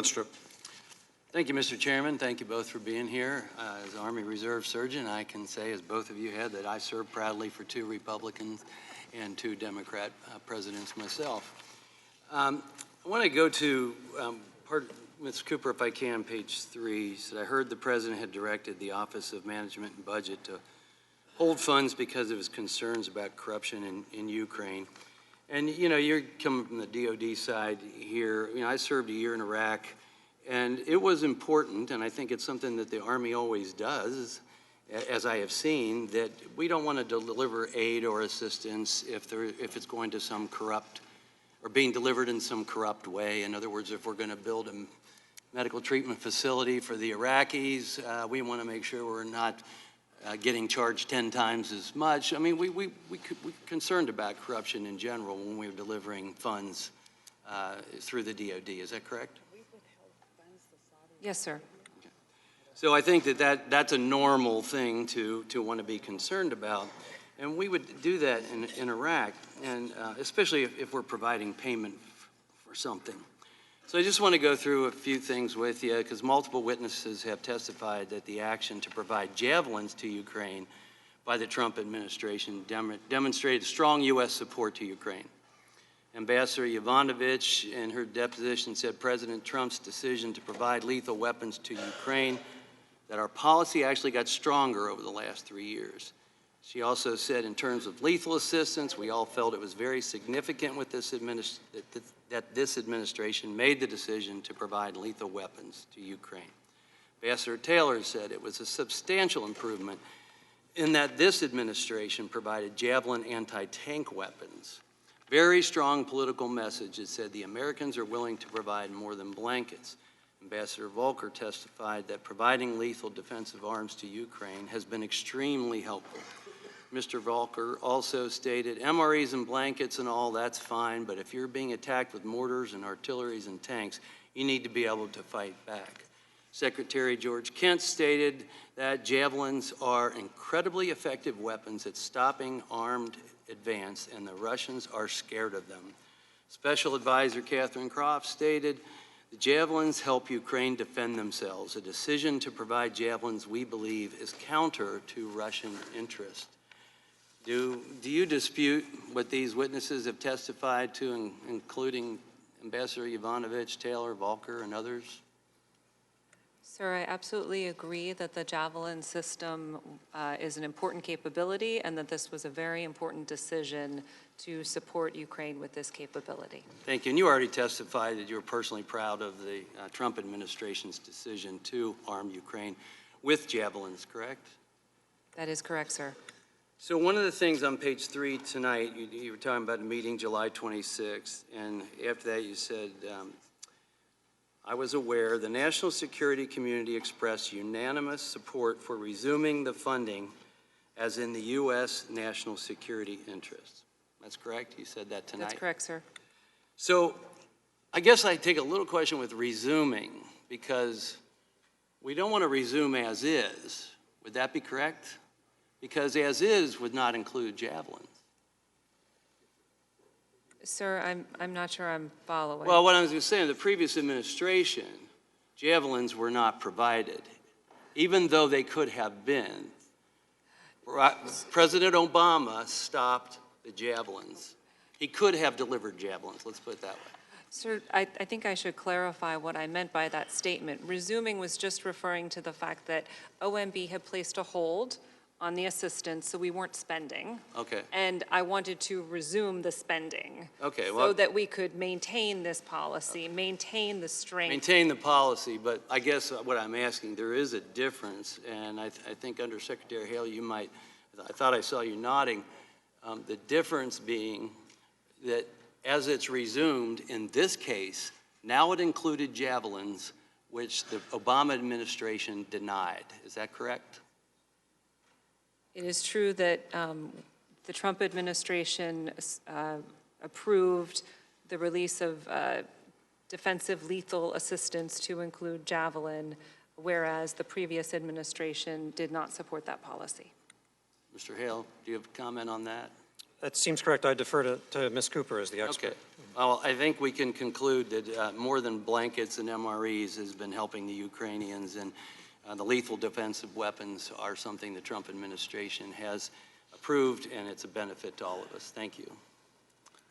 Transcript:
Wenstrup. Thank you, Mr. Chairman. Thank you both for being here. As Army Reserve Surgeon, I can say, as both of you had, that I served proudly for 2 Republicans and 2 Democrat presidents myself. I want to go to Ms. Cooper, if I can, page 3. Said, I heard the President had directed the Office of Management and Budget to hold funds because of his concerns about corruption in Ukraine. And, you know, you're coming from the DOD side here. You know, I served a year in Iraq, and it was important, and I think it's something that the Army always does, as I have seen, that we don't want to deliver aid or assistance if it's going to some corrupt, or being delivered in some corrupt way. In other words, if we're going to build a medical treatment facility for the Iraqis, we want to make sure we're not getting charged 10 times as much. I mean, we're concerned about corruption in general when we're delivering funds through the DOD. Is that correct? Yes, sir. Okay. So I think that's a normal thing to want to be concerned about. And we would do that in Iraq, and especially if we're providing payment for something. So I just want to go through a few things with you, because multiple witnesses have testified that the action to provide javelins to Ukraine by the Trump administration demonstrated strong U.S. support to Ukraine. Ambassador Yovanovitch, in her deposition, said President Trump's decision to provide lethal weapons to Ukraine, that our policy actually got stronger over the last 3 years. She also said, in terms of lethal assistance, we all felt it was very significant with this that this administration made the decision to provide lethal weapons to Ukraine. Ambassador Taylor said it was a substantial improvement in that this administration provided Javelin anti-tank weapons. Very strong political message that said the Americans are willing to provide more than blankets. Ambassador Volker testified that providing lethal defensive arms to Ukraine has been extremely helpful. Mr. Volker also stated, MREs and blankets and all, that's fine, but if you're being attacked with mortars and artilleries and tanks, you need to be able to fight back. Secretary George Kent stated that javelins are incredibly effective weapons at stopping armed advance, and the Russians are scared of them. Special Advisor Catherine Croft stated, the javelins help Ukraine defend themselves. A decision to provide javelins, we believe, is counter to Russian interest. Do you dispute what these witnesses have testified to, including Ambassador Yovanovitch, Taylor, Volker, and others? Sir, I absolutely agree that the Javelin system is an important capability and that this was a very important decision to support Ukraine with this capability. Thank you. And you already testified that you're personally proud of the Trump administration's decision to arm Ukraine with javelins, correct? That is correct, sir. So one of the things on page 3 tonight, you were talking about a meeting July 26th, and after that you said, I was aware the national security community expressed unanimous support for resuming the funding as in the U.S. national security interests. That's correct? You said that tonight? That's correct, sir. So I guess I take a little question with resuming, because we don't want to resume as is. Would that be correct? Because as is would not include javelins. Sir, I'm not sure I'm following. Well, what I was going to say, in the previous administration, javelins were not provided, even though they could have been. President Obama stopped the javelins. He could have delivered javelins, let's put it that way. Sir, I think I should clarify what I meant by that statement. Resuming was just referring to the fact that OMB had placed a hold on the assistance, so we weren't spending. Okay. And I wanted to resume the spending. Okay, well, so that we could maintain this policy, maintain the strength. Maintain the policy, but I guess what I'm asking, there is a difference, and I think under Secretary Hale, you might, I thought I saw you nodding, the difference being that as it's resumed, in this case, now it included javelins, which the Obama administration denied. Is that correct? It is true that the Trump administration approved the release of defensive lethal assistance to include Javelin, whereas the previous administration did not support that policy. Mr. Hale, do you have a comment on that? That seems correct. I defer to Ms. Cooper as the expert. Okay. Well, I think we can conclude that more than blankets and MREs has been helping the Ukrainians, and the lethal defensive weapons are something the Trump administration has approved, and it's a benefit to all of us. Thank you.